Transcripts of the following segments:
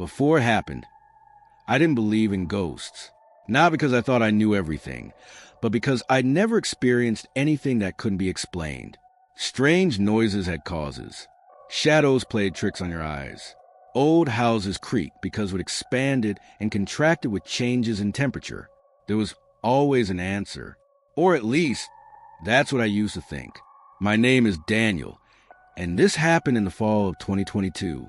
Before it happened, I didn't believe in ghosts. Not because I thought I knew everything, but because I'd never experienced anything that couldn't be explained. Strange noises had causes. Shadows played tricks on your eyes. Old houses creaked because it expanded and contracted with changes in temperature. There was always an answer. Or at least, that's what I used to think. My name is Daniel, and this happened in the fall of 2022.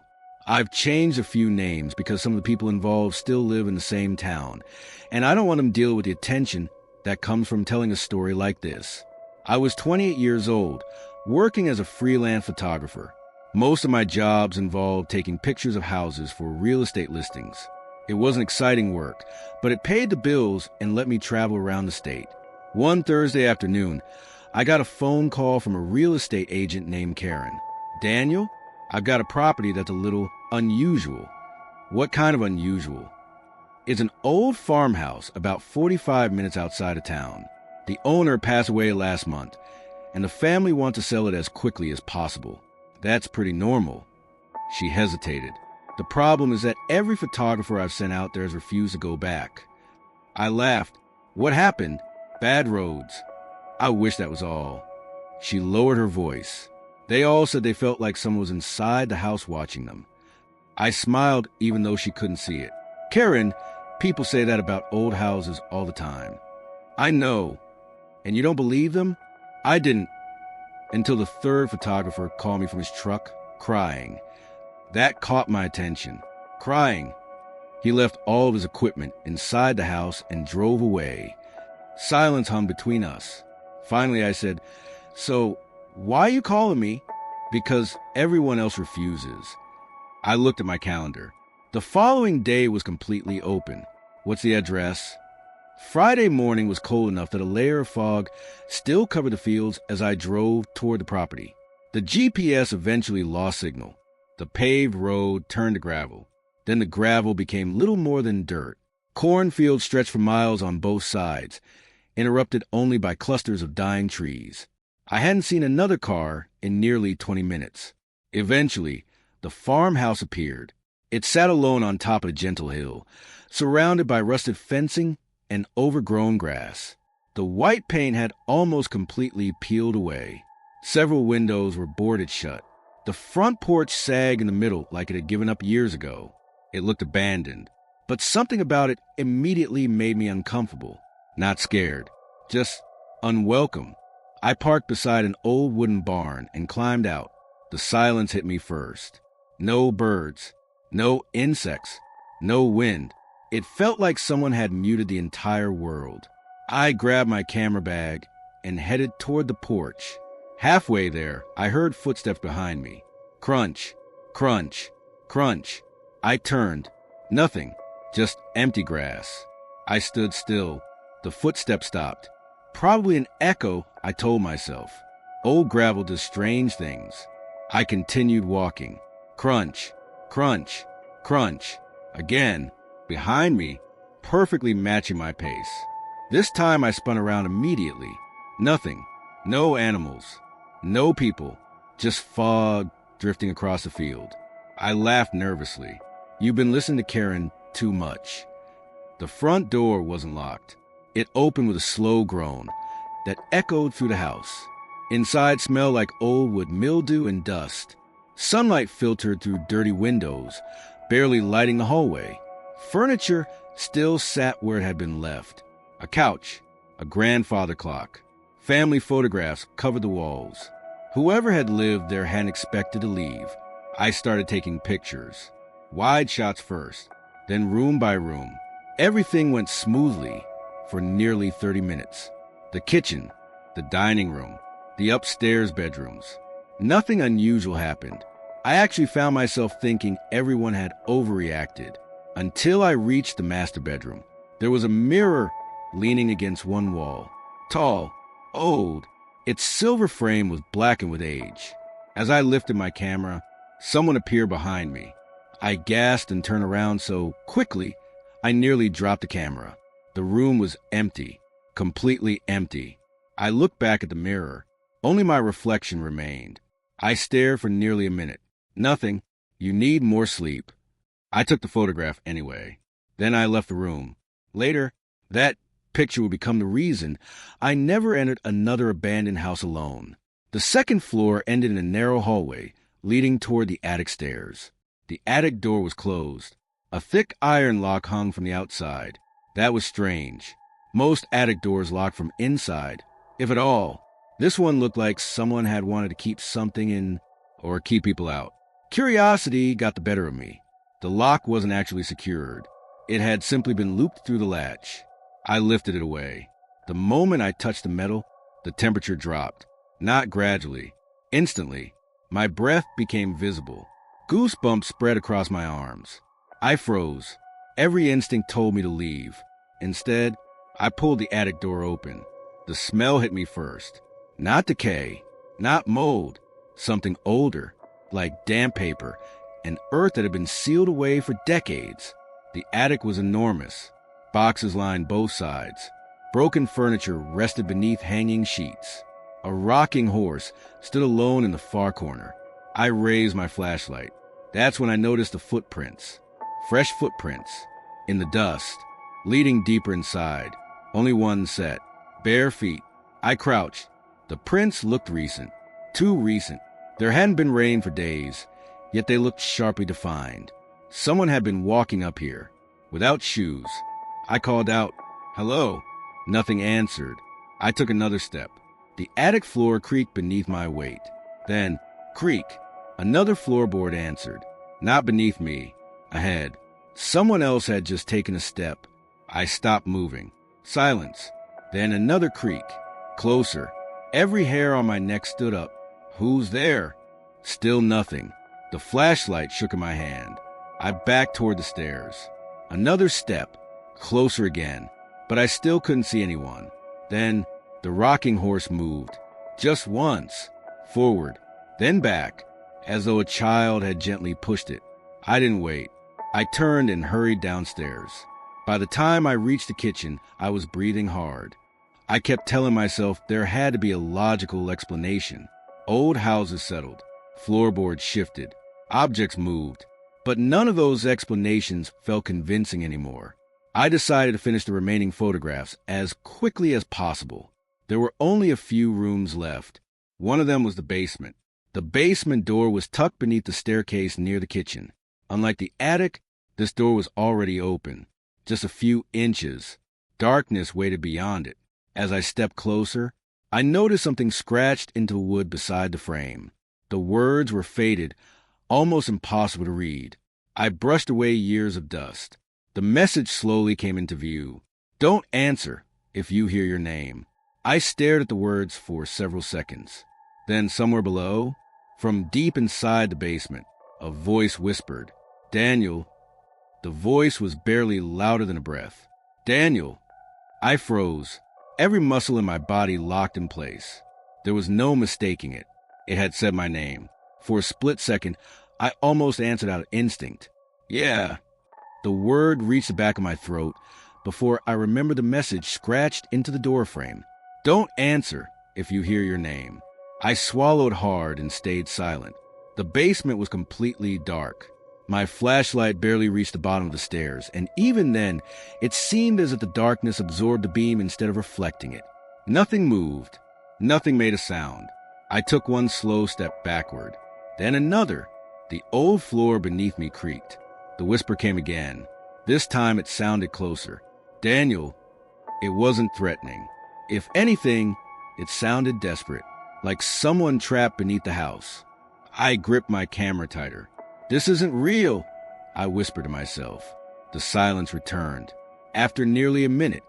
I've changed a few names because some of the people involved still live in the same town, and I don't want them to deal with the attention that comes from telling a story like this. I was 28 years old, working as a freelance photographer. Most of my jobs involved taking pictures of houses for real estate listings. It wasn't exciting work, but it paid the bills and let me travel around the state. One Thursday afternoon, I got a phone call from a real estate agent named Karen. Daniel, I've got a property that's a little unusual. What kind of unusual? It's an old farmhouse about 45 minutes outside of town. The owner passed away last month, and the family wants to sell it as quickly as possible. That's pretty normal. She hesitated. The problem is that every photographer I've sent out there has refused to go back. I laughed. What happened? Bad roads. I wish that was all. She lowered her voice. They all said they felt like someone was inside the house watching them. I smiled even though she couldn't see it. Karen, people say that about old houses all the time. I know. And you don't believe them? I didn't. Until the third photographer called me from his truck, crying. That caught my attention. Crying. He left all of his equipment inside the house and drove away. Silence hung between us. Finally, I said, "So, why are you calling me?" "Because everyone else refuses." I looked at my calendar. The following day was completely open. What's the address? Friday morning was cold enough that a layer of fog still covered the fields as I drove toward the property. The GPS eventually lost signal. The paved road turned to gravel. Then the gravel became little more than dirt. Cornfields stretched for miles on both sides, interrupted only by clusters of dying trees. I hadn't seen another car in nearly 20 minutes. Eventually, the farmhouse appeared. It sat alone on top of a gentle hill, surrounded by rusted fencing and overgrown grass. The white paint had almost completely peeled away. Several windows were boarded shut. The front porch sagged in the middle like it had given up years ago. It looked abandoned, but something about it immediately made me uncomfortable. Not scared, just unwelcome. I parked beside an old wooden barn and climbed out. The silence hit me first. No birds, no insects, no wind. It felt like someone had muted the entire world. I grabbed my camera bag and headed toward the porch. Halfway there, I heard footsteps behind me. Crunch, crunch, crunch. I turned. Nothing, just empty grass. I stood still. The footsteps stopped. Probably an echo, I told myself. Old gravel does strange things. I continued walking. Crunch, crunch, crunch. Again. Behind me, perfectly matching my pace. This time I spun around immediately. Nothing. No animals. No people. Just fog drifting across the field. I laughed nervously. You've been listening to Karen too much. The front door wasn't locked. It opened with a slow groan that echoed through the house. Inside smelled like old wood mildew and dust. Sunlight filtered through dirty windows, barely lighting the hallway. Furniture still sat where it had been left. A couch, a grandfather clock, family photographs covered the walls. Whoever had lived there hadn't expected to leave. I started taking pictures. Wide shots first, then room by room. Everything went smoothly for nearly 30 minutes. The kitchen, the dining room, the upstairs bedrooms. Nothing unusual happened. I actually found myself thinking everyone had overreacted. Until I reached the master bedroom. There was a mirror leaning against one wall. Tall, old. Its silver frame was blackened with age. As I lifted my camera, someone appeared behind me. I gasped and turned around so quickly, I nearly dropped the camera. The room was empty, completely empty. I looked back at the mirror. Only my reflection remained. I stared for nearly a minute. Nothing. You need more sleep. I took the photograph anyway. Then I left the room. Later, that picture would become the reason I never entered another abandoned house alone. The second floor ended in a narrow hallway leading toward the attic stairs. The attic door was closed. A thick iron lock hung from the outside. That was strange. Most attic doors lock from inside, if at all. This one looked like someone had wanted to keep something in or keep people out. Curiosity got the better of me. The lock wasn't actually secured. It had simply been looped through the latch. I lifted it away. The moment I touched the metal, the temperature dropped. Not gradually. Instantly. My breath became visible. Goosebumps spread across my arms. I froze. Every instinct told me to leave. Instead, I pulled the attic door open. The smell hit me first. Not decay, not mold, something older, like damp paper, and earth that had been sealed away for decades. The attic was enormous. Boxes lined both sides. Broken furniture rested beneath hanging sheets. A rocking horse stood alone in the far corner. I raised my flashlight. That's when I noticed the footprints. Fresh footprints. In the dust. Leading deeper inside. Only one set. Bare feet. I crouched. The prints looked recent. Too recent. There hadn't been rain for days, yet they looked sharply defined. Someone had been walking up here, without shoes. I called out, "Hello." Nothing answered. I took another step. The attic floor creaked beneath my weight. Then, creak. Another floorboard answered. Not beneath me. Ahead. Someone else had just taken a step. I stopped moving. Silence. Then another creak. Closer. Every hair on my neck stood up. Who's there? Still nothing. The flashlight shook in my hand. I backed toward the stairs. Another step. Closer again. But I still couldn't see anyone. Then the rocking horse moved. Just once. Forward. Then back. As though a child had gently pushed it. I didn't wait. I turned and hurried downstairs. By the time I reached the kitchen, I was breathing hard. I kept telling myself there had to be a logical explanation. Old houses settled. Floorboards shifted. Objects moved. But none of those explanations felt convincing anymore. I decided to finish the remaining photographs as quickly as possible. There were only a few rooms left. One of them was the basement. The basement door was tucked beneath the staircase near the kitchen. Unlike the attic, this door was already open. Just a few inches. Darkness waited beyond it. As I stepped closer, I noticed something scratched into the wood beside the frame. The words were faded, almost impossible to read. I brushed away years of dust. The message slowly came into view. Don't answer if you hear your name. I stared at the words for several seconds. Then somewhere below, from deep inside the basement, a voice whispered, "Daniel." The voice was barely louder than a breath. "Daniel." I froze. Every muscle in my body locked in place. There was no mistaking it. It had said my name. For a split second, I almost answered out of instinct. "Yeah." The word reached the back of my throat before I remembered the message scratched into the doorframe. "Don't answer if you hear your name." I swallowed hard and stayed silent. The basement was completely dark. My flashlight barely reached the bottom of the stairs, and even then, it seemed as if the darkness absorbed the beam instead of reflecting it. Nothing moved. Nothing made a sound. I took one slow step backward. Then another. The old floor beneath me creaked. The whisper came again. This time it sounded closer. "Daniel." It wasn't threatening. If anything, it sounded desperate, like someone trapped beneath the house. I gripped my camera tighter. "This isn't real," I whispered to myself. The silence returned. After nearly a minute,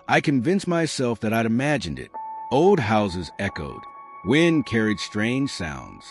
I convinced myself that I'd imagined it. Old houses echoed. Wind carried strange sounds.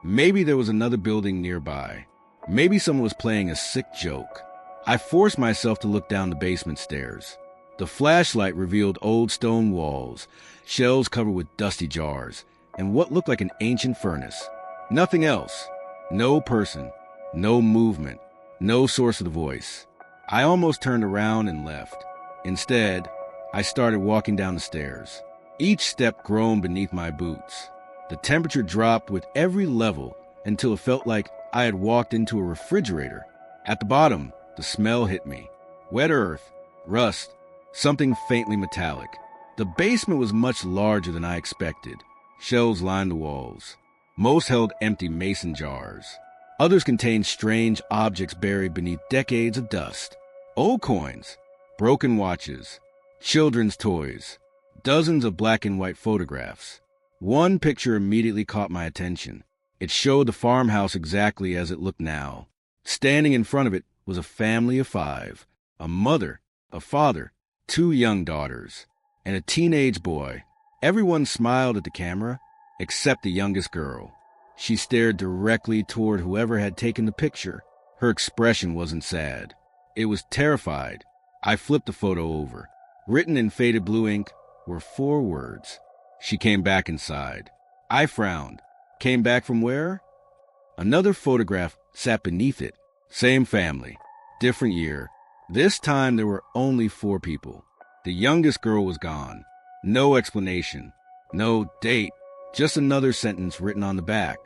Maybe there was another building nearby. Maybe someone was playing a sick joke. I forced myself to look down the basement stairs. The flashlight revealed old stone walls, shelves covered with dusty jars, and what looked like an ancient furnace. Nothing else. No person. No movement. No source of the voice. I almost turned around and left. Instead, I started walking down the stairs. Each step groaned beneath my boots. The temperature dropped with every level until it felt like I had walked into a refrigerator. At the bottom, the smell hit me. Wet earth, rust, something faintly metallic. The basement was much larger than I expected. Shelves lined the walls. Most held empty mason jars. Others contained strange objects buried beneath decades of dust. Old coins, broken watches, children's toys, dozens of black and white photographs. One picture immediately caught my attention. It showed the farmhouse exactly as it looked now. Standing in front of it was a family of 5, a mother, a father, 2 young daughters, and a teenage boy. Everyone smiled at the camera, except the youngest girl. She stared directly toward whoever had taken the picture. Her expression wasn't sad. It was terrified. I flipped the photo over. Written in faded blue ink were 4 words. She came back inside. I frowned. Came back from where? Another photograph sat beneath it. Same family. Different year. This time there were only 4 people. The youngest girl was gone. No explanation. No date. Just another sentence written on the back.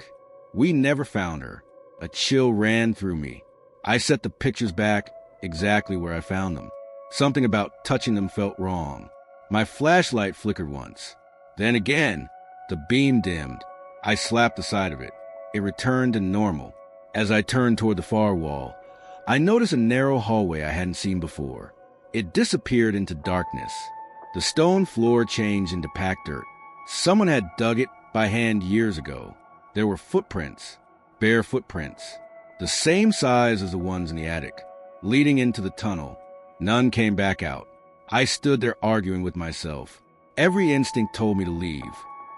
We never found her. A chill ran through me. I set the pictures back exactly where I found them. Something about touching them felt wrong. My flashlight flickered once. Then again, the beam dimmed. I slapped the side of it. It returned to normal. As I turned toward the far wall, I noticed a narrow hallway I hadn't seen before. It disappeared into darkness. The stone floor changed into packed dirt. Someone had dug it by hand years ago. There were footprints, bare footprints, the same size as the ones in the attic, leading into the tunnel. None came back out. I stood there arguing with myself. Every instinct told me to leave.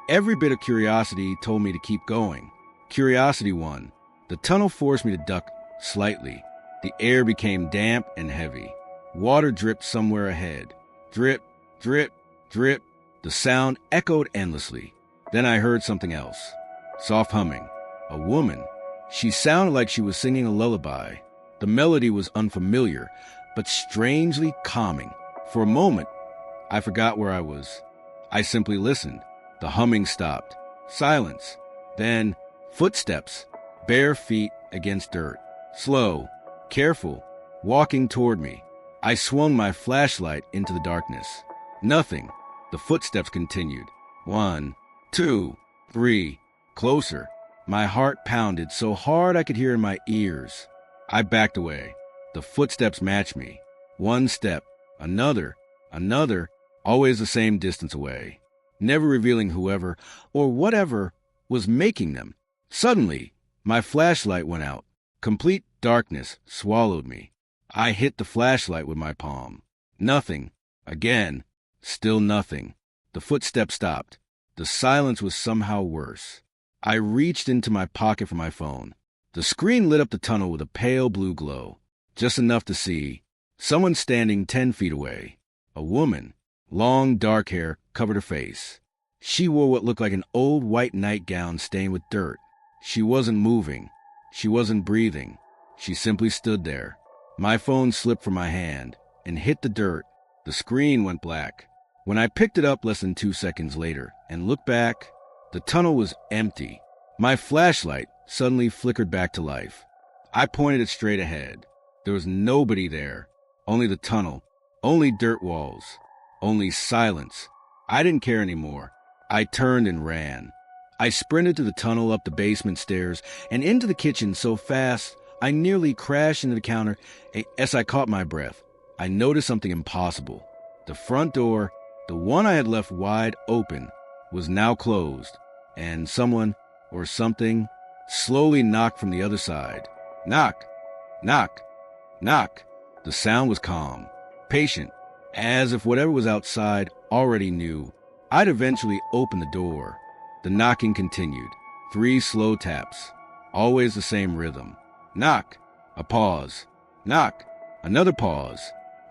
Every bit of curiosity told me to keep going. Curiosity won. The tunnel forced me to duck slightly. The air became damp and heavy. Water dripped somewhere ahead. Drip, drip, drip. The sound echoed endlessly. Then I heard something else. Soft humming. A woman. She sounded like she was singing a lullaby. The melody was unfamiliar, but strangely calming. For a moment, I forgot where I was. I simply listened. The humming stopped. Silence. Then, footsteps. Bare feet against dirt. Slow. Careful. Walking toward me. I swung my flashlight into the darkness. Nothing. The footsteps continued. 1, 2, 3. Closer. My heart pounded so hard I could hear in my ears. I backed away. The footsteps matched me. 1 step. Another. Another. Always the same distance away. Never revealing whoever or whatever was making them. Suddenly, my flashlight went out. Complete darkness swallowed me. I hit the flashlight with my palm. Nothing. Again. Still nothing. The footsteps stopped. The silence was somehow worse. I reached into my pocket for my phone. The screen lit up the tunnel with a pale blue glow. Just enough to see. Someone standing 10 feet away. A woman. Long, dark hair covered her face. She wore what looked like an old white nightgown stained with dirt. She wasn't moving. She wasn't breathing. She simply stood there. My phone slipped from my hand and hit the dirt. The screen went black. When I picked it up less than 2 seconds later and looked back, the tunnel was empty. My flashlight suddenly flickered back to life. I pointed it straight ahead. There was nobody there. Only the tunnel. Only dirt walls. Only silence. I didn't care anymore. I turned and ran. I sprinted to the tunnel, up the basement stairs, and into the kitchen so fast I nearly crashed into the counter. As I caught my breath, I noticed something impossible. The front door, the one I had left wide open, was now closed, and someone or something slowly knocked from the other side. Knock, knock, knock. The sound was calm, patient, as if whatever was outside already knew. I'd eventually open the door. The knocking continued. 3 slow taps, always the same rhythm. Knock, a pause. Knock, another pause.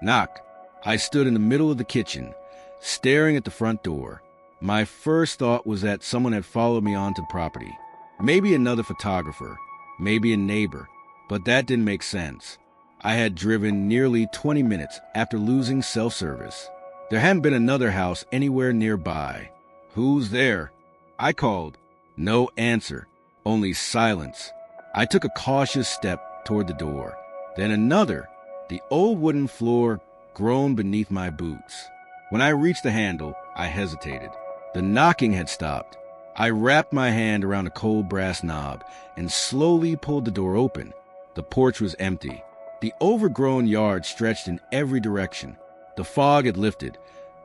Knock. I stood in the middle of the kitchen, staring at the front door. My first thought was that someone had followed me onto the property. Maybe another photographer, maybe a neighbor, but that didn't make sense. I had driven nearly 20 minutes after losing self-service. There hadn't been another house anywhere nearby. Who's there? I called. No answer, only silence. I took a cautious step toward the door. Then another. The old wooden floor groaned beneath my boots. When I reached the handle, I hesitated. The knocking had stopped. I wrapped my hand around a cold brass knob and slowly pulled the door open. The porch was empty. The overgrown yard stretched in every direction. The fog had lifted,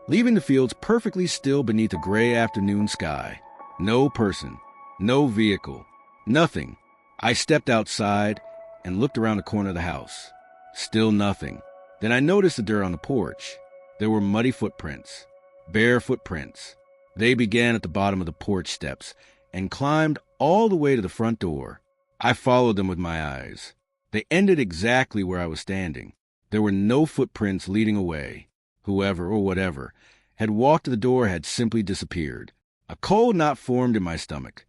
leaving the fields perfectly still beneath a gray afternoon sky. No person, no vehicle, nothing. I stepped outside and looked around the corner of the house. Still nothing. Then I noticed the dirt on the porch. There were muddy footprints, bare footprints. They began at the bottom of the porch steps and climbed all the way to the front door. I followed them with my eyes. They ended exactly where I was standing. There were no footprints leading away. Whoever or whatever had walked to the door had simply disappeared. A cold knot formed in my stomach.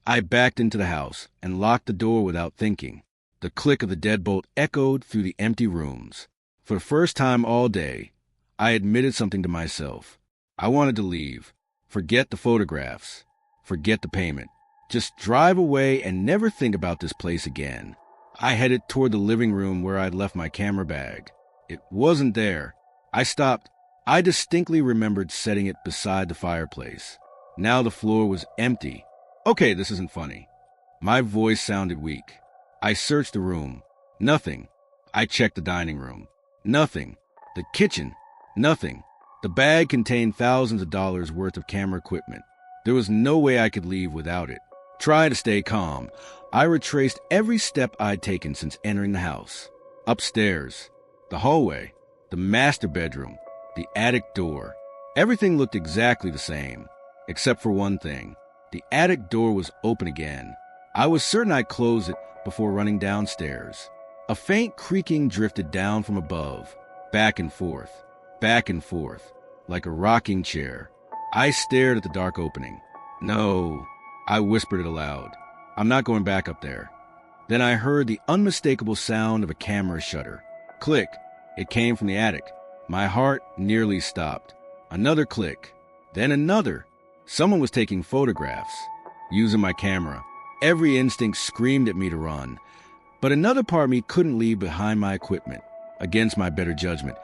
I backed into the house and locked the door without thinking. The click of the deadbolt echoed through the empty rooms. For the first time all day, I admitted something to myself. I wanted to leave. Forget the photographs. Forget the payment. Just drive away and never think about this place again. I headed toward the living room where I'd left my camera bag. It wasn't there. I stopped. I distinctly remembered setting it beside the fireplace. Now the floor was empty. Okay, this isn't funny. My voice sounded weak. I searched the room. Nothing. I checked the dining room. Nothing. The kitchen. Nothing. The bag contained thousands of dollars worth of camera equipment. There was no way I could leave without it. Trying to stay calm, I retraced every step I'd taken since entering the house. Upstairs, the hallway, the master bedroom, the attic door. Everything looked exactly the same, except for one thing. The attic door was open again. I was certain I closed it before running downstairs. A faint creaking drifted down from above, back and forth, like a rocking chair. I stared at the dark opening. No, I whispered it aloud. I'm not going back up there. Then I heard the unmistakable sound of a camera shutter. Click. It came from the attic. My heart nearly stopped. Another click. Then another. Someone was taking photographs, using my camera. Every instinct screamed at me to run. But another part of me couldn't leave behind my equipment. Against my better judgment,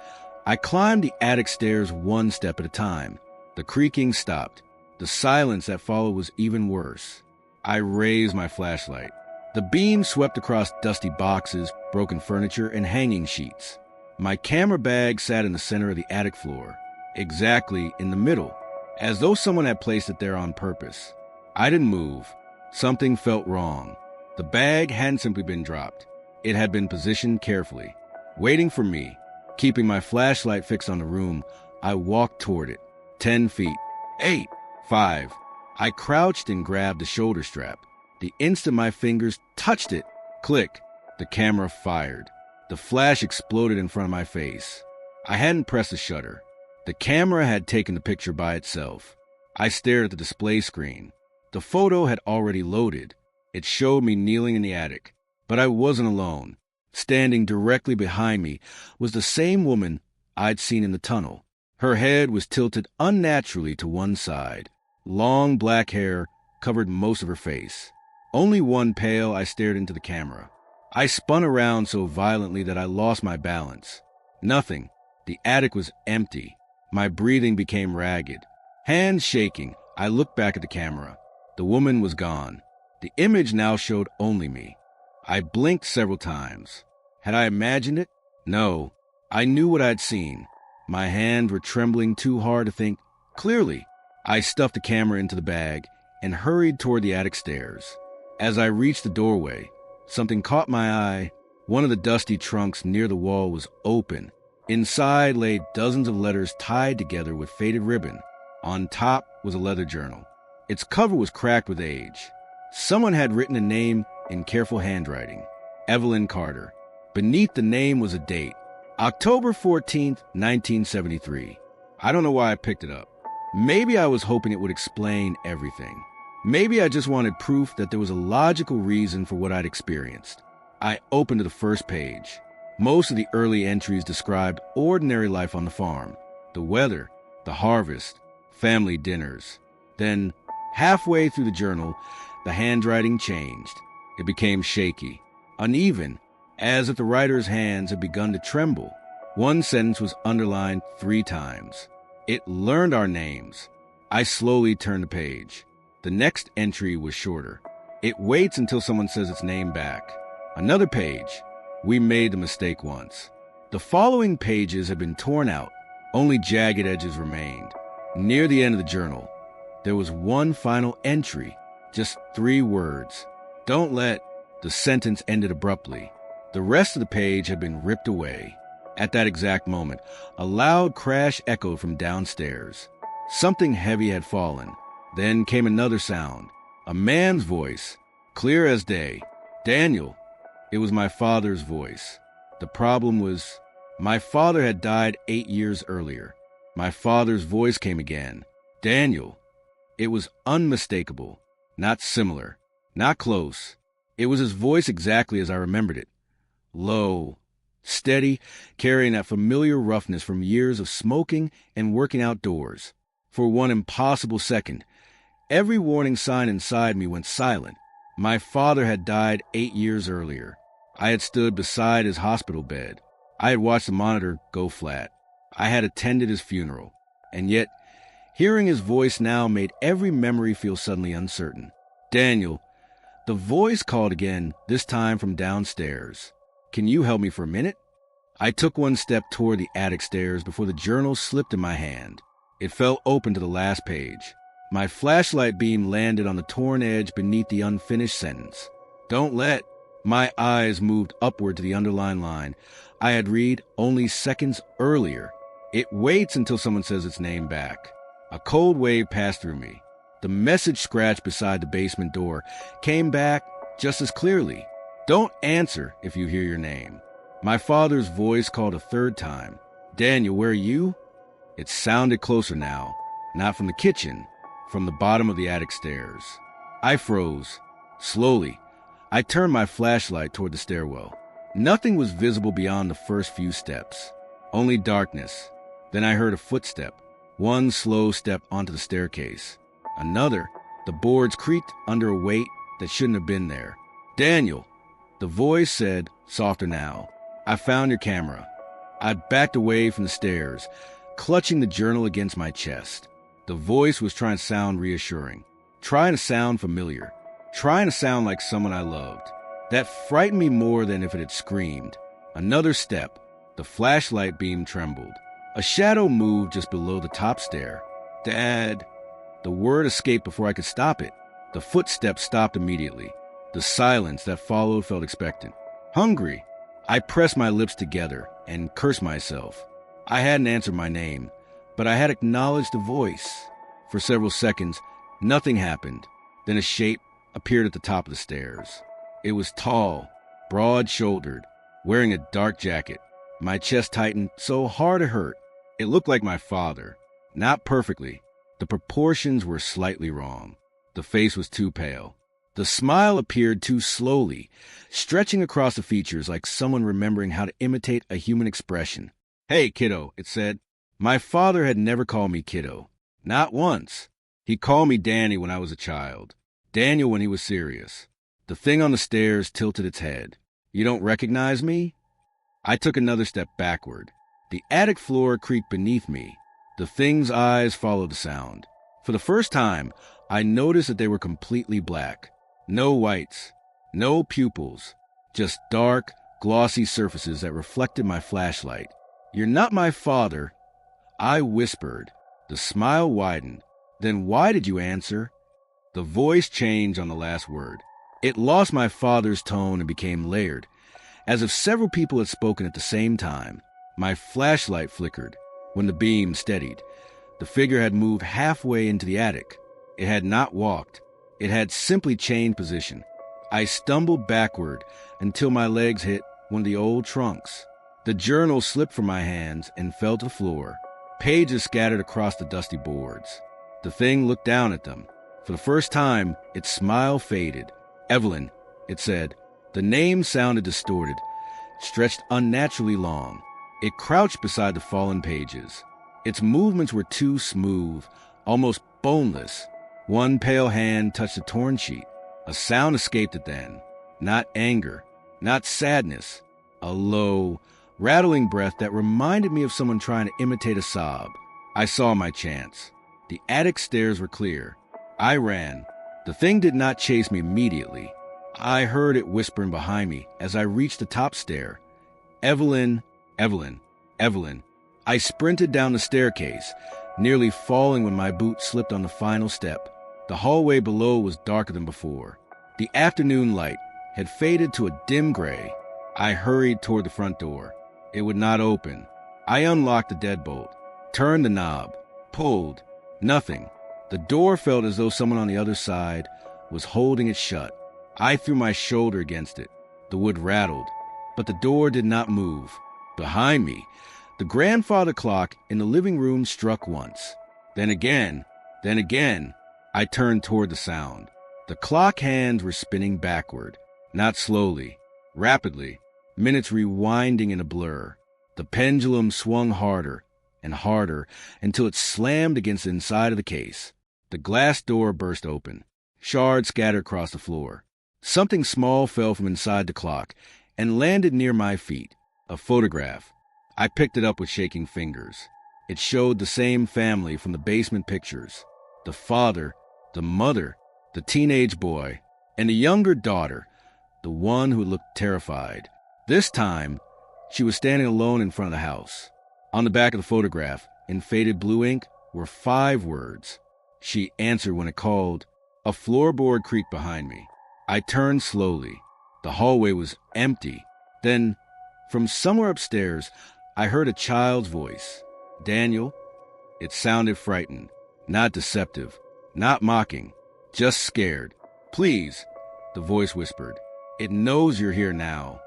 I climbed the attic stairs one step at a time. The creaking stopped. The silence that followed was even worse. I raised my flashlight. The beam swept across dusty boxes, broken furniture, and hanging sheets. My camera bag sat in the center of the attic floor, exactly in the middle, as though someone had placed it there on purpose. I didn't move. Something felt wrong. The bag hadn't simply been dropped. It had been positioned carefully, waiting for me. Keeping my flashlight fixed on the room, I walked toward it. 10 feet. 8. 5. I crouched and grabbed the shoulder strap. The instant my fingers touched it, click, the camera fired. The flash exploded in front of my face. I hadn't pressed the shutter. The camera had taken the picture by itself. I stared at the display screen. The photo had already loaded. It showed me kneeling in the attic. But I wasn't alone. Standing directly behind me was the same woman I'd seen in the tunnel. Her head was tilted unnaturally to one side. Long black hair covered most of her face. Only one pale, I stared into the camera. I spun around so violently that I lost my balance. Nothing. The attic was empty. My breathing became ragged. Hands shaking, I looked back at the camera. The woman was gone. The image now showed only me. I blinked several times. Had I imagined it? No. I knew what I'd seen. My hands were trembling too hard to think clearly. I stuffed the camera into the bag and hurried toward the attic stairs. As I reached the doorway, something caught my eye. One of the dusty trunks near the wall was open. Inside lay dozens of letters tied together with faded ribbon. On top was a leather journal. Its cover was cracked with age. Someone had written a name in careful handwriting. Evelyn Carter. Beneath the name was a date. October 14th, 1973. I don't know why I picked it up. Maybe I was hoping it would explain everything. Maybe I just wanted proof that there was a logical reason for what I'd experienced. I opened to the first page. Most of the early entries described ordinary life on the farm. The weather, the harvest, family dinners. Then, halfway through the journal, the handwriting changed. It became shaky, uneven, as if the writer's hands had begun to tremble. One sentence was underlined 3 times. It learned our names. I slowly turned the page. The next entry was shorter. It waits until someone says its name back. Another page. We made the mistake once. The following pages had been torn out. Only jagged edges remained. Near the end of the journal, there was one final entry. Just 3 words. Don't let. The sentence ended abruptly. The rest of the page had been ripped away. At that exact moment, a loud crash echoed from downstairs. Something heavy had fallen. Then came another sound. A man's voice, clear as day. Daniel. It was my father's voice. The problem was, my father had died 8 years earlier. My father's voice came again. Daniel. It was unmistakable. Not similar. Not close. It was his voice exactly as I remembered it. Low, steady, carrying that familiar roughness from years of smoking and working outdoors. For one impossible second, every warning sign inside me went silent. My father had died 8 years earlier. I had stood beside his hospital bed. I had watched the monitor go flat. I had attended his funeral. And yet, hearing his voice now made every memory feel suddenly uncertain. Daniel. The voice called again, this time from downstairs. Can you help me for a minute? I took one step toward the attic stairs before the journal slipped in my hand. It fell open to the last page. My flashlight beam landed on the torn edge beneath the unfinished sentence. Don't let. My eyes moved upward to the underlined line I had read only seconds earlier. It waits until someone says its name back. A cold wave passed through me. The message scratched beside the basement door came back just as clearly. Don't answer if you hear your name. My father's voice called a 3rd time. Daniel, where are you? It sounded closer now, not from the kitchen, from the bottom of the attic stairs. I froze. Slowly, I turned my flashlight toward the stairwell. Nothing was visible beyond the first few steps. Only darkness. Then I heard a footstep. One slow step onto the staircase. Another. The boards creaked under a weight that shouldn't have been there. Daniel. The voice said, softer now. I found your camera. I backed away from the stairs, clutching the journal against my chest. The voice was trying to sound reassuring, trying to sound familiar, trying to sound like someone I loved. That frightened me more than if it had screamed. Another step. The flashlight beam trembled. A shadow moved just below the top stair. Dad. The word escaped before I could stop it. The footsteps stopped immediately. The silence that followed felt expectant. Hungry. I pressed my lips together and cursed myself. I hadn't answered my name, but I had acknowledged the voice. For several seconds, nothing happened. Then a shape appeared at the top of the stairs. It was tall, broad-shouldered, wearing a dark jacket. My chest tightened so hard it hurt. It looked like my father. Not perfectly. The proportions were slightly wrong. The face was too pale. The smile appeared too slowly, stretching across the features like someone remembering how to imitate a human expression. Hey, kiddo, it said. My father had never called me kiddo. Not once. He called me Danny when I was a child. Daniel when he was serious. The thing on the stairs tilted its head. You don't recognize me? I took another step backward. The attic floor creaked beneath me. The thing's eyes followed the sound. For the first time, I noticed that they were completely black. No whites, no pupils, just dark, glossy surfaces that reflected my flashlight. You're not my father, I whispered. The smile widened. Then why did you answer? The voice changed on the last word. It lost my father's tone and became layered, as if several people had spoken at the same time. My flashlight flickered. When the beam steadied, the figure had moved halfway into the attic. It had not walked. It had simply changed position. I stumbled backward until my legs hit one of the old trunks. The journal slipped from my hands and fell to the floor. Pages scattered across the dusty boards. The thing looked down at them. For the first time, its smile faded. Evelyn, it said. The name sounded distorted, stretched unnaturally long. It crouched beside the fallen pages. Its movements were too smooth, almost boneless. One pale hand touched the torn sheet. A sound escaped it then. Not anger, not sadness, a low, rattling breath that reminded me of someone trying to imitate a sob. I saw my chance. The attic stairs were clear. I ran. The thing did not chase me immediately. I heard it whispering behind me as I reached the top stair. Evelyn, Evelyn, Evelyn. I sprinted down the staircase, nearly falling when my boot slipped on the final step. The hallway below was darker than before. The afternoon light had faded to a dim gray. I hurried toward the front door. It would not open. I unlocked the deadbolt, turned the knob, pulled. Nothing. The door felt as though someone on the other side was holding it shut. I threw my shoulder against it. The wood rattled, but the door did not move. Behind me, the grandfather clock in the living room struck once. Then again. I turned toward the sound. The clock hands were spinning backward, not slowly, rapidly, minutes rewinding in a blur. The pendulum swung harder and harder until it slammed against the inside of the case. The glass door burst open. Shards scattered across the floor. Something small fell from inside the clock and landed near my feet. A photograph. I picked it up with shaking fingers. It showed the same family from the basement pictures. The father, the mother, the teenage boy, and the younger daughter, the one who looked terrified. This time, she was standing alone in front of the house. On the back of the photograph, in faded blue ink, were 5 words. She answered when it called. A floorboard creaked behind me. I turned slowly. The hallway was empty. Then, from somewhere upstairs, I heard a child's voice. Daniel? It sounded frightened, not deceptive, not mocking, just scared. Please, the voice whispered. It knows you're here now.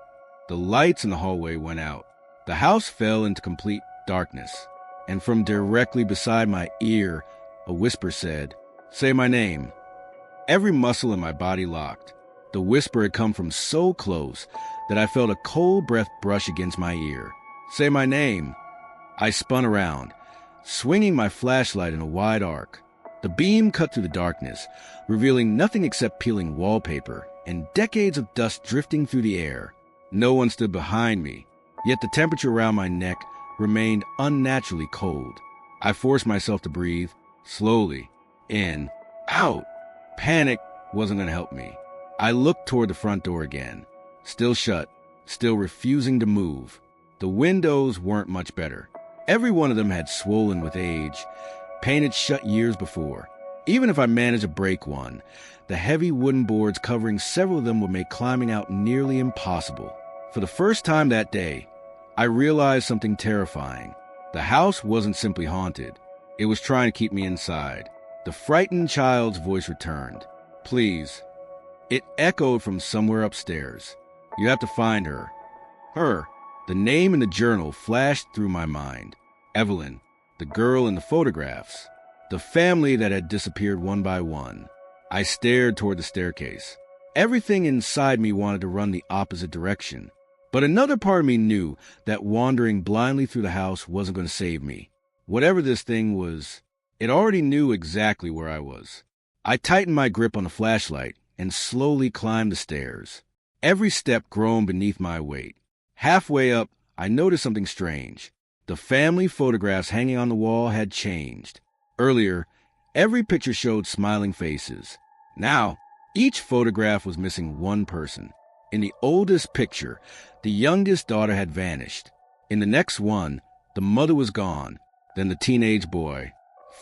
The lights in the hallway went out. The house fell into complete darkness, and from directly beside my ear, a whisper said, "Say my name." Every muscle in my body locked. The whisper had come from so close that I felt a cold breath brush against my ear. "Say my name." I spun around, swinging my flashlight in a wide arc. The beam cut through the darkness, revealing nothing except peeling wallpaper and decades of dust drifting through the air. No one stood behind me, yet the temperature around my neck remained unnaturally cold. I forced myself to breathe, slowly, in, out. Panic wasn't going to help me. I looked toward the front door again, still shut, still refusing to move. The windows weren't much better. Every one of them had swollen with age, painted shut years before. Even if I managed to break one, the heavy wooden boards covering several of them would make climbing out nearly impossible. For the first time that day, I realized something terrifying. The house wasn't simply haunted. It was trying to keep me inside. The frightened child's voice returned. "Please." It echoed from somewhere upstairs. "You have to find her." Her. The name in the journal flashed through my mind. Evelyn, the girl in the photographs. The family that had disappeared one by one. I stared toward the staircase. Everything inside me wanted to run the opposite direction. But another part of me knew that wandering blindly through the house wasn't going to save me. Whatever this thing was, it already knew exactly where I was. I tightened my grip on the flashlight and slowly climbed the stairs. Every step groaned beneath my weight. Halfway up, I noticed something strange. The family photographs hanging on the wall had changed. Earlier, every picture showed smiling faces. Now, each photograph was missing one person. In the oldest picture, the youngest daughter had vanished. In the next one, the mother was gone, then the teenage boy.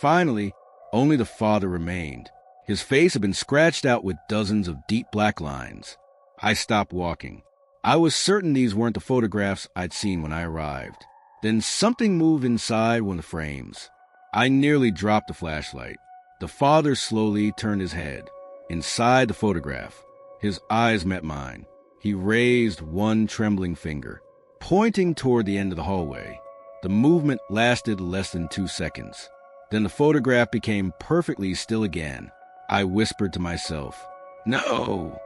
Finally, only the father remained. His face had been scratched out with dozens of deep black lines. I stopped walking. I was certain these weren't the photographs I'd seen when I arrived. Then something moved inside one of the frames. I nearly dropped the flashlight. The father slowly turned his head. Inside the photograph, his eyes met mine. He raised one trembling finger, pointing toward the end of the hallway. The movement lasted less than 2 seconds. Then the photograph became perfectly still again. I whispered to myself, "No!"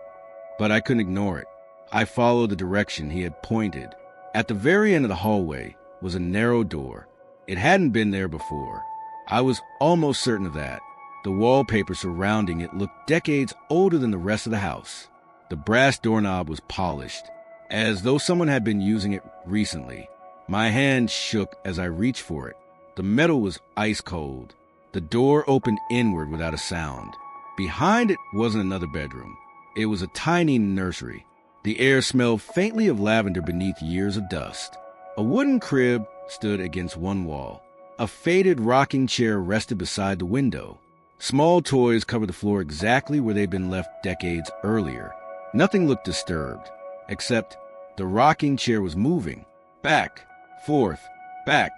But I couldn't ignore it. I followed the direction he had pointed. At the very end of the hallway was a narrow door. It hadn't been there before. I was almost certain of that. The wallpaper surrounding it looked decades older than the rest of the house. The brass doorknob was polished, as though someone had been using it recently. My hand shook as I reached for it. The metal was ice cold. The door opened inward without a sound. Behind it wasn't another bedroom. It was a tiny nursery. The air smelled faintly of lavender beneath years of dust. A wooden crib stood against one wall. A faded rocking chair rested beside the window. Small toys covered the floor exactly where they'd been left decades earlier. Nothing looked disturbed, except the rocking chair was moving. Back, forth, back,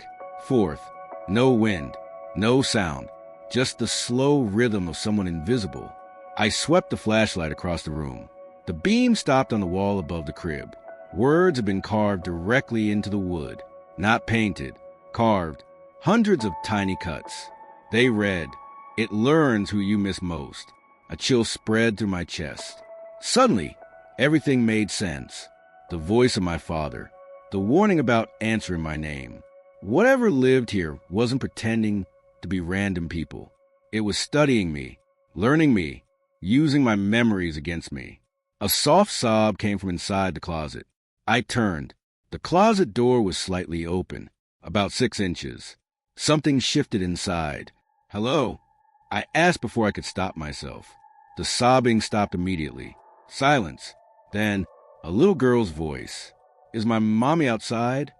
forth. No wind, no sound, just the slow rhythm of someone invisible. I swept the flashlight across the room. The beam stopped on the wall above the crib. Words had been carved directly into the wood, not painted, carved, hundreds of tiny cuts. They read, "It learns who you miss most." A chill spread through my chest. Suddenly, everything made sense. The voice of my father, the warning about answering my name. Whatever lived here wasn't pretending to be random people. It was studying me, learning me, using my memories against me. A soft sob came from inside the closet. I turned. The closet door was slightly open, about 6 inches. Something shifted inside. "Hello?" I asked before I could stop myself. The sobbing stopped immediately. Silence. Then, a little girl's voice. "Is my mommy outside?"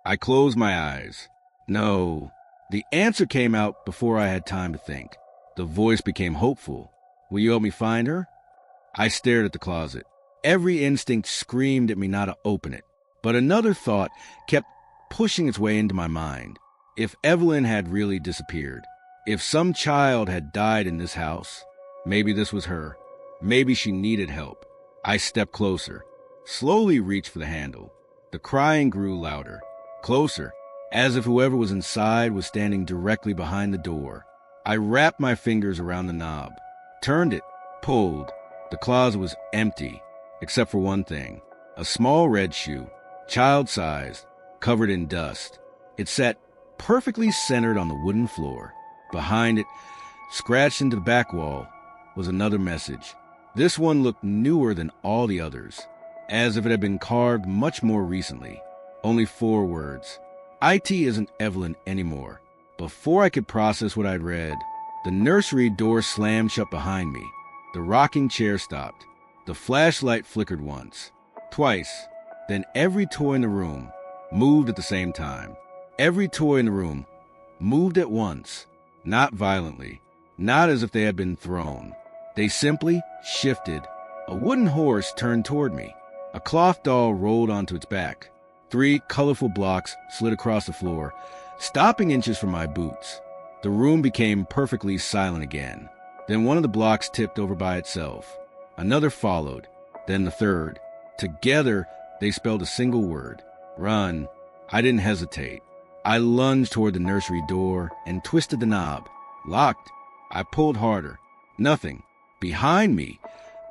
I closed my eyes. No. The answer came out before I had time to think. The voice became hopeful. "Will you help me find her?" I stared at the closet. Every instinct screamed at me not to open it. But another thought kept pushing its way into my mind. If Evelyn had really disappeared, if some child had died in this house, maybe this was her. Maybe she needed help. I stepped closer, slowly reached for the handle. The crying grew louder, closer, as if whoever was inside was standing directly behind the door. I wrapped my fingers around the knob, turned it, pulled. The closet was empty, except for one thing, a small red shoe, child-sized, covered in dust. It sat perfectly centered on the wooden floor. Behind it, scratched into the back wall, was another message. This one looked newer than all the others, as if it had been carved much more recently. Only 4 words. "IT isn't Evelyn anymore." Before I could process what I'd read, the nursery door slammed shut behind me. The rocking chair stopped. The flashlight flickered once, twice. Then every toy in the room moved at the same time. Every toy in the room moved at once, not violently, not as if they had been thrown. They simply shifted. A wooden horse turned toward me. A cloth doll rolled onto its back. 3 colorful blocks slid across the floor, stopping inches from my boots. The room became perfectly silent again. Then one of the blocks tipped over by itself. Another followed, then the third. Together, they spelled a single word: run. I didn't hesitate. I lunged toward the nursery door and twisted the knob. Locked. I pulled harder. Nothing. Behind me,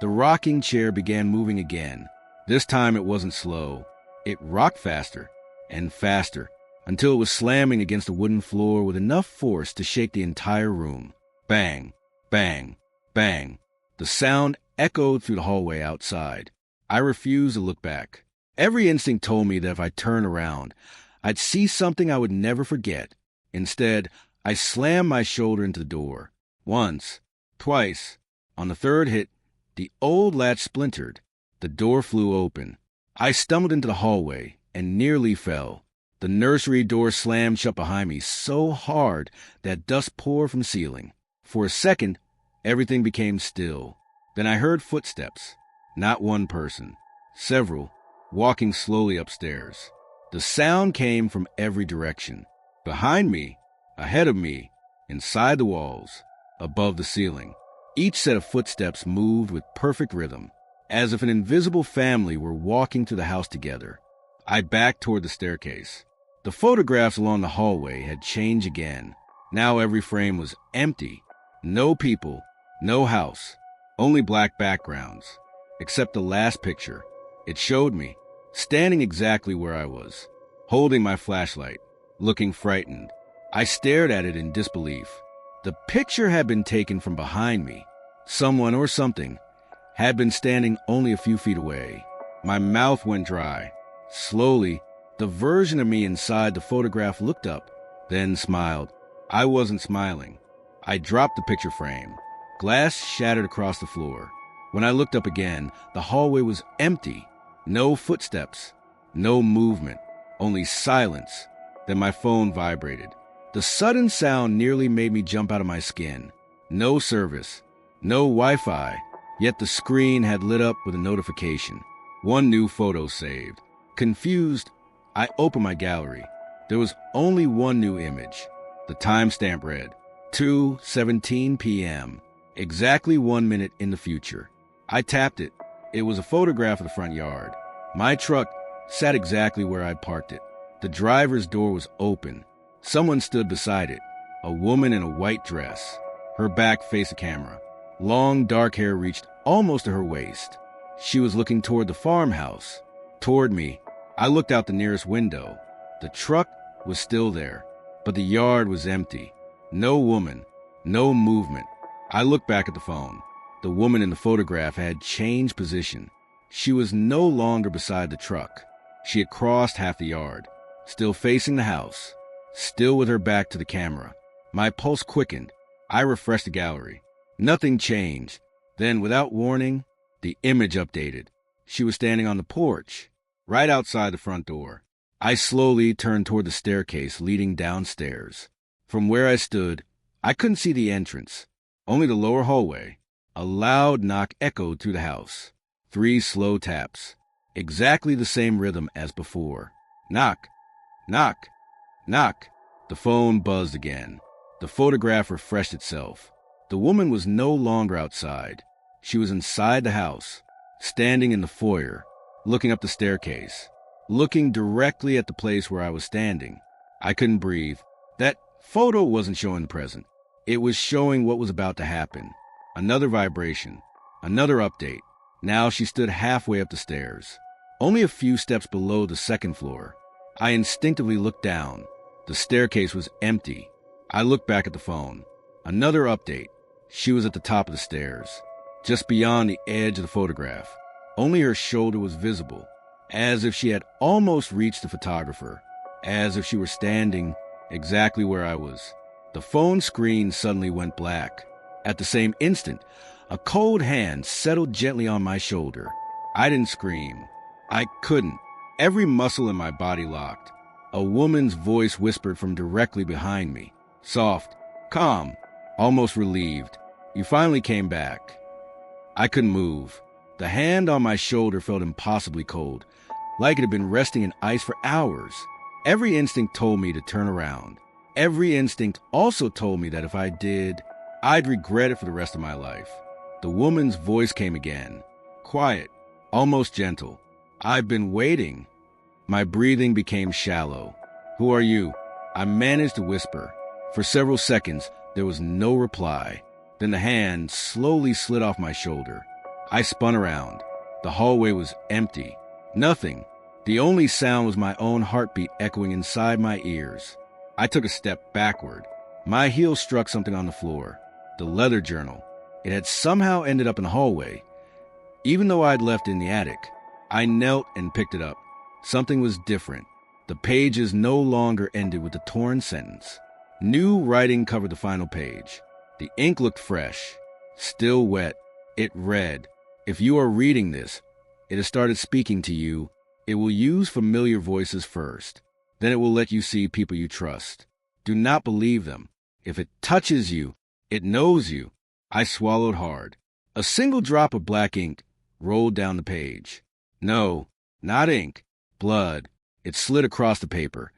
the rocking chair began moving again. This time it wasn't slow. It rocked faster and faster until it was slamming against the wooden floor with enough force to shake the entire room. Bang, bang, bang. The sound echoed through the hallway outside. I refused to look back. Every instinct told me that if I turned around, I'd see something I would never forget. Instead, I slammed my shoulder into the door. Once, twice. On the third hit, the old latch splintered. The door flew open. I stumbled into the hallway and nearly fell. The nursery door slammed shut behind me so hard that dust poured from the ceiling. For a second, everything became still. Then I heard footsteps. Not one person. Several, walking slowly upstairs. The sound came from every direction. Behind me, ahead of me, inside the walls, above the ceiling. Each set of footsteps moved with perfect rhythm, as if an invisible family were walking through the house together. I backed toward the staircase. The photographs along the hallway had changed again. Now every frame was empty. No people, no house, only black backgrounds. Except the last picture. It showed me, standing exactly where I was, holding my flashlight, looking frightened. I stared at it in disbelief. The picture had been taken from behind me. Someone or something had been standing only a few feet away. My mouth went dry. Slowly, the version of me inside the photograph looked up, then smiled. I wasn't smiling. I dropped the picture frame. Glass shattered across the floor. When I looked up again, the hallway was empty. No footsteps. No movement. Only silence. Then my phone vibrated. The sudden sound nearly made me jump out of my skin. No service. No Wi-Fi. Yet the screen had lit up with a notification. One new photo saved. Confused, I opened my gallery. There was only one new image. The timestamp read, 2:17 p.m., exactly 1 minute in the future. I tapped it. It was a photograph of the front yard. My truck sat exactly where I'd parked it. The driver's door was open. Someone stood beside it, a woman in a white dress. Her back faced the camera. Long, dark hair reached almost to her waist. She was looking toward the farmhouse, toward me. I looked out the nearest window. The truck was still there, but the yard was empty. No woman, no movement. I looked back at the phone. The woman in the photograph had changed position. She was no longer beside the truck. She had crossed half the yard, still facing the house, still with her back to the camera. My pulse quickened. I refreshed the gallery. Nothing changed. Then, without warning, the image updated. She was standing on the porch, right outside the front door. I slowly turned toward the staircase leading downstairs. From where I stood, I couldn't see the entrance, only the lower hallway. A loud knock echoed through the house. 3 slow taps, exactly the same rhythm as before. Knock, knock, knock. The phone buzzed again. The photograph refreshed itself. The woman was no longer outside. She was inside the house, standing in the foyer, looking up the staircase, looking directly at the place where I was standing. I couldn't breathe. That photo wasn't showing the present. It was showing what was about to happen. Another vibration, another update. Now she stood halfway up the stairs, only a few steps below the second floor. I instinctively looked down. The staircase was empty. I looked back at the phone. Another update. She was at the top of the stairs, just beyond the edge of the photograph. Only her shoulder was visible, as if she had almost reached the photographer, as if she were standing exactly where I was. The phone screen suddenly went black. At the same instant, a cold hand settled gently on my shoulder. I didn't scream. I couldn't. Every muscle in my body locked. A woman's voice whispered from directly behind me. Soft, calm, almost relieved. You finally came back. I couldn't move. The hand on my shoulder felt impossibly cold, like it had been resting in ice for hours. Every instinct told me to turn around. Every instinct also told me that if I did, I'd regret it for the rest of my life. The woman's voice came again, quiet, almost gentle. I've been waiting. My breathing became shallow. Who are you? I managed to whisper. For several seconds, there was no reply. Then the hand slowly slid off my shoulder. I spun around. The hallway was empty. Nothing. The only sound was my own heartbeat echoing inside my ears. I took a step backward. My heel struck something on the floor. The leather journal. It had somehow ended up in the hallway. Even though I'd left it in the attic, I knelt and picked it up. Something was different. The pages no longer ended with the torn sentence. New writing covered the final page. The ink looked fresh, still wet. It read, "If you are reading this, it has started speaking to you. It will use familiar voices first. Then it will let you see people you trust. Do not believe them. If it touches you, it knows you." I swallowed hard. A single drop of black ink rolled down the page. No, not ink. Blood. It slid across the paper,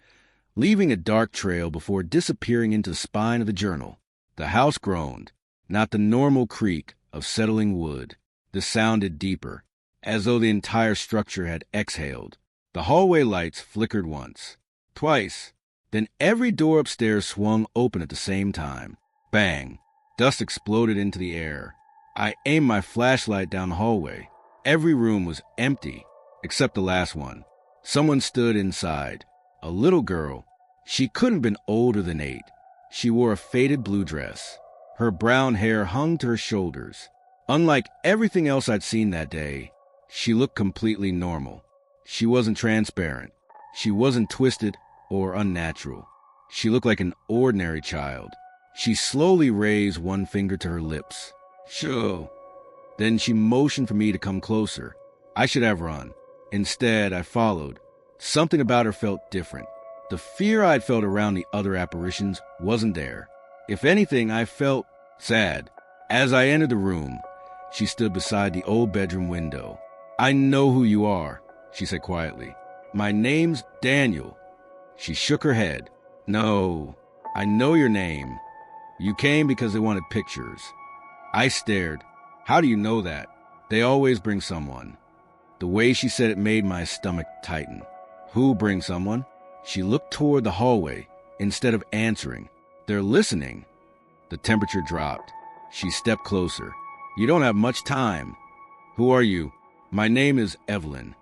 leaving a dark trail before disappearing into the spine of the journal. The house groaned, not the normal creak of settling wood. This sounded deeper, as though the entire structure had exhaled. The hallway lights flickered once, twice, then every door upstairs swung open at the same time. Bang! Dust exploded into the air. I aimed my flashlight down the hallway. Every room was empty, except the last one. Someone stood inside. A little girl. She couldn't have been older than 8. She wore a faded blue dress. Her brown hair hung to her shoulders. Unlike everything else I'd seen that day, She looked completely normal. She wasn't transparent. She wasn't twisted or unnatural. She looked like an ordinary child. She slowly raised one finger to her lips. Shoo. Then she motioned for me to come closer. I should have run. Instead, I followed. Something about her felt different. The fear I'd felt around the other apparitions wasn't there. If anything, I felt sad. As I entered the room, she stood beside the old bedroom window. I know who you are, she said quietly. My name's Daniel. She shook her head. No, I know your name. You came because they wanted pictures. I stared. How do you know that? They always bring someone. The way she said it made my stomach tighten. Who brings someone? She looked toward the hallway instead of answering. They're listening. The temperature dropped. She stepped closer. You don't have much time. Who are you? My name is Evelyn.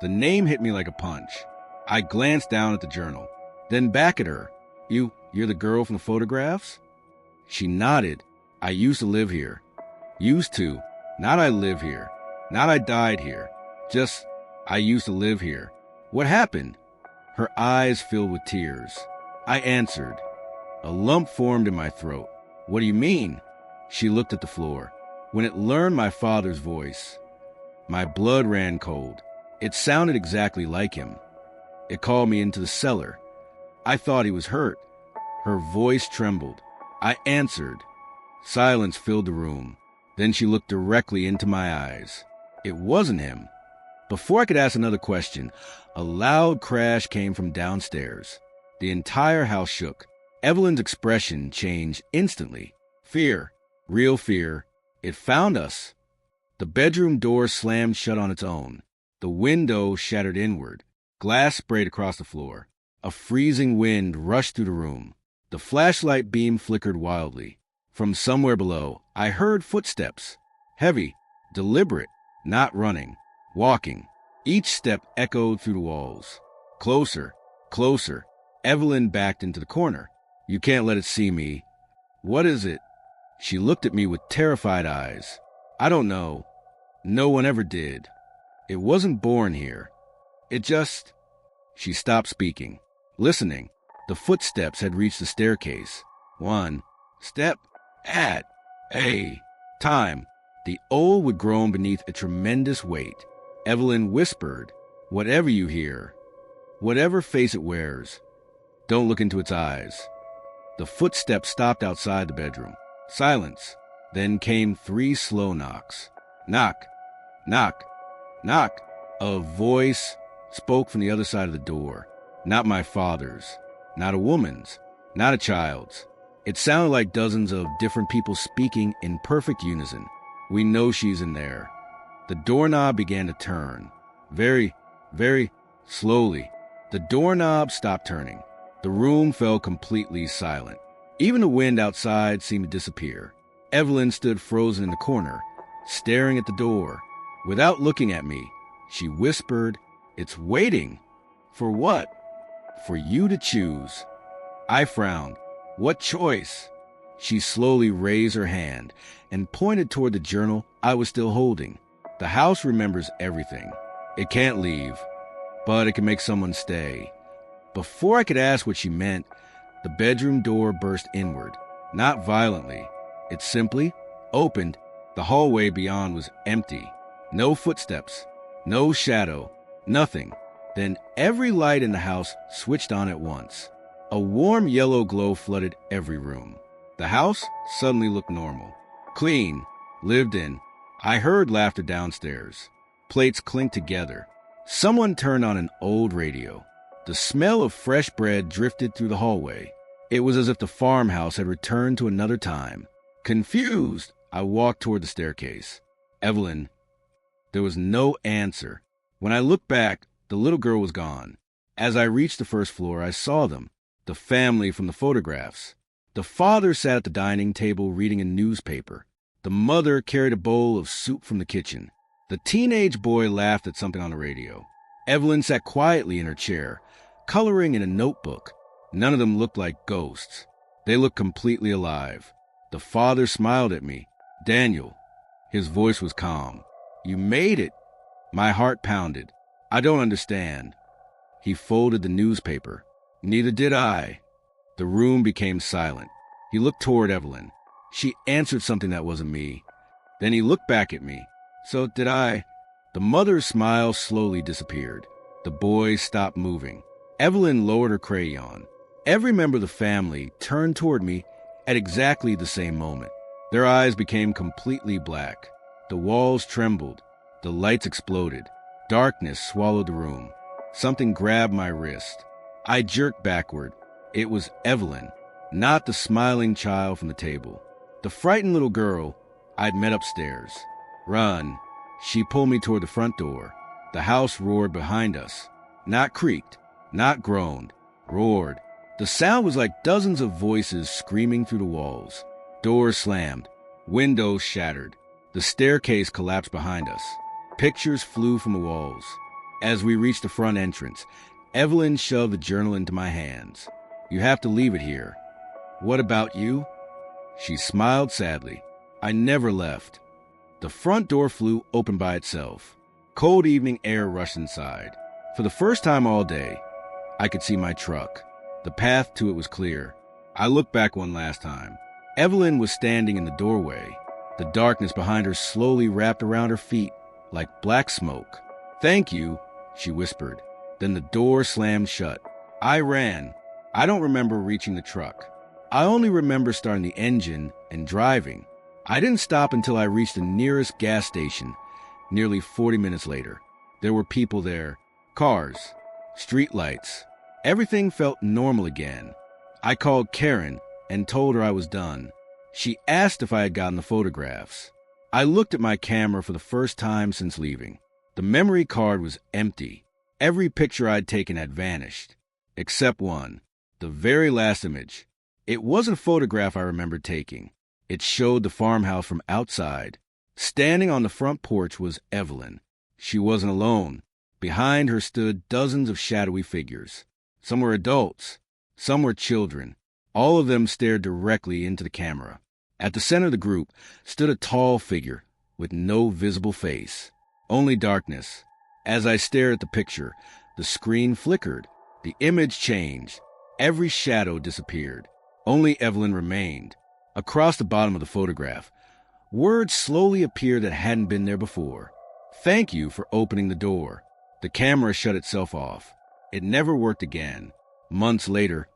The name hit me like a punch. I glanced down at the journal, then back at her. You're the girl from the photographs? She nodded. I used to live here. Used to. Not I live here. Not I died here. Just, I used to live here. What happened? Her eyes filled with tears. I answered. A lump formed in my throat. What do you mean? She looked at the floor. When it learned my father's voice, my blood ran cold. It sounded exactly like him. It called me into the cellar. I thought he was hurt. Her voice trembled. I answered. Silence filled the room. Then she looked directly into my eyes. It wasn't him. Before I could ask another question, a loud crash came from downstairs. The entire house shook. Evelyn's expression changed instantly. Fear. Real fear. It found us. The bedroom door slammed shut on its own. The window shattered inward. Glass sprayed across the floor. A freezing wind rushed through the room. The flashlight beam flickered wildly. From somewhere below, I heard footsteps. Heavy, deliberate, not running, walking. Each step echoed through the walls. Closer, closer. Evelyn backed into the corner. You can't let it see me. What is it? She looked at me with terrified eyes. I don't know. No one ever did. It wasn't born here. It just... She stopped speaking, listening. The footsteps had reached the staircase. One step at a time. The old would groan beneath a tremendous weight. Evelyn whispered, whatever you hear, whatever face it wears, don't look into its eyes. The footsteps stopped outside the bedroom. Silence. Then came 3 slow knocks. Knock, knock, knock. A voice spoke from the other side of the door. Not my father's, not a woman's, not a child's. It sounded like dozens of different people speaking in perfect unison. We know she's in there. The doorknob began to turn. Very, very slowly. The doorknob stopped turning. The room fell completely silent. Even the wind outside seemed to disappear. Evelyn stood frozen in the corner, staring at the door. Without looking at me, she whispered, "It's waiting." For what? For you to choose. I frowned. What choice? She slowly raised her hand and pointed toward the journal I was still holding. The house remembers everything. It can't leave, but it can make someone stay. Before I could ask what she meant, the bedroom door burst inward, not violently. It simply opened. The hallway beyond was empty. No footsteps, no shadow, nothing. Then every light in the house switched on at once. A warm yellow glow flooded every room. The house suddenly looked normal. Clean, lived in. I heard laughter downstairs. Plates clinked together. Someone turned on an old radio. The smell of fresh bread drifted through the hallway. It was as if the farmhouse had returned to another time. Confused, I walked toward the staircase. Evelyn. There was no answer. When I looked back, the little girl was gone. As I reached the first floor, I saw them. The family from the photographs. The father sat at the dining table reading a newspaper. The mother carried a bowl of soup from the kitchen. The teenage boy laughed at something on the radio. Evelyn sat quietly in her chair, coloring in a notebook. None of them looked like ghosts. They looked completely alive. The father smiled at me. Daniel. His voice was calm. You made it. My heart pounded. I don't understand. He folded the newspaper. Neither did I. The room became silent. He looked toward Evelyn. She answered something that wasn't me. Then he looked back at me. So did I. The mother's smile slowly disappeared. The boys stopped moving. Evelyn lowered her crayon. Every member of the family turned toward me at exactly the same moment. Their eyes became completely black. The walls trembled. The lights exploded. Darkness swallowed the room. Something grabbed my wrist. I jerked backward. It was Evelyn, not the smiling child from the table. The frightened little girl I'd met upstairs. Run. She pulled me toward the front door. The house roared behind us. Not creaked, not groaned, roared. The sound was like dozens of voices screaming through the walls. Doors slammed. Windows shattered. The staircase collapsed behind us. Pictures flew from the walls. As we reached the front entrance, Evelyn shoved the journal into my hands. You have to leave it here. What about you? She smiled sadly. I never left. The front door flew open by itself. Cold evening air rushed inside. For the first time all day, I could see my truck. The path to it was clear. I looked back one last time. Evelyn was standing in the doorway. The darkness behind her slowly wrapped around her feet like black smoke. Thank you, she whispered. Then the door slammed shut. I ran. I don't remember reaching the truck. I only remember starting the engine and driving. I didn't stop until I reached the nearest gas station, nearly 40 minutes later. There were people there, cars, street lights. Everything felt normal again. I called Karen and told her I was done. She asked if I had gotten the photographs. I looked at my camera for the first time since leaving. The memory card was empty. Every picture I'd taken had vanished, except one, the very last image. It wasn't a photograph I remembered taking. It showed the farmhouse from outside. Standing on the front porch was Evelyn. She wasn't alone. Behind her stood dozens of shadowy figures. Some were adults. Some were children. All of them stared directly into the camera. At the center of the group stood a tall figure with no visible face, only darkness. As I stared at the picture, the screen flickered. The image changed. Every shadow disappeared. Only Evelyn remained. Across the bottom of the photograph, words slowly appeared that hadn't been there before. Thank you for opening the door. The camera shut itself off. It never worked again. Months later,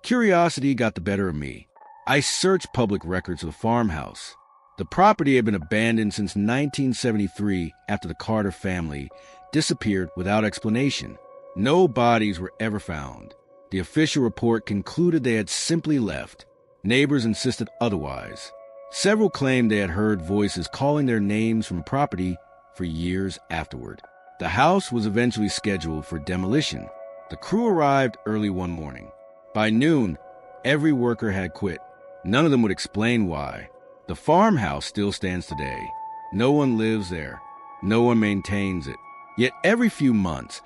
curiosity got the better of me. I searched public records of the farmhouse. The property had been abandoned since 1973 after the Carter family disappeared without explanation. No bodies were ever found. The official report concluded they had simply left. Neighbors insisted otherwise. Several claimed they had heard voices calling their names from the property for years afterward. The house was eventually scheduled for demolition. The crew arrived early one morning. By noon, every worker had quit. None of them would explain why. The farmhouse still stands today. No one lives there. No one maintains it. Yet every few months,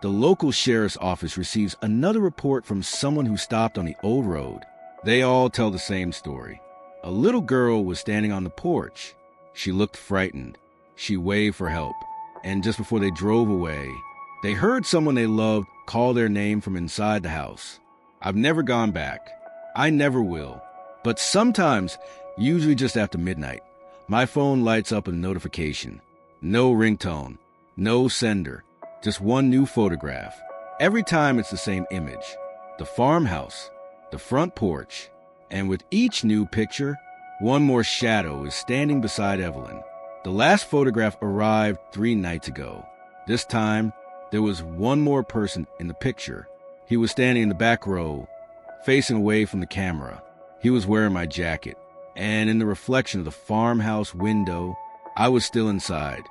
the local sheriff's office receives another report from someone who stopped on the old road. They all tell the same story. A little girl was standing on the porch. She looked frightened. She waved for help. And just before they drove away, they heard someone they loved call their name from inside the house. I've never gone back. I never will. But sometimes, usually just after midnight, my phone lights up a notification. No ringtone. No sender. Just one new photograph. Every time it's the same image. The farmhouse. The front porch. And with each new picture, one more shadow is standing beside Evelyn. The last photograph arrived 3 nights ago. This time, there was one more person in the picture. He was standing in the back row, facing away from the camera. He was wearing my jacket, and in the reflection of the farmhouse window, I was still inside.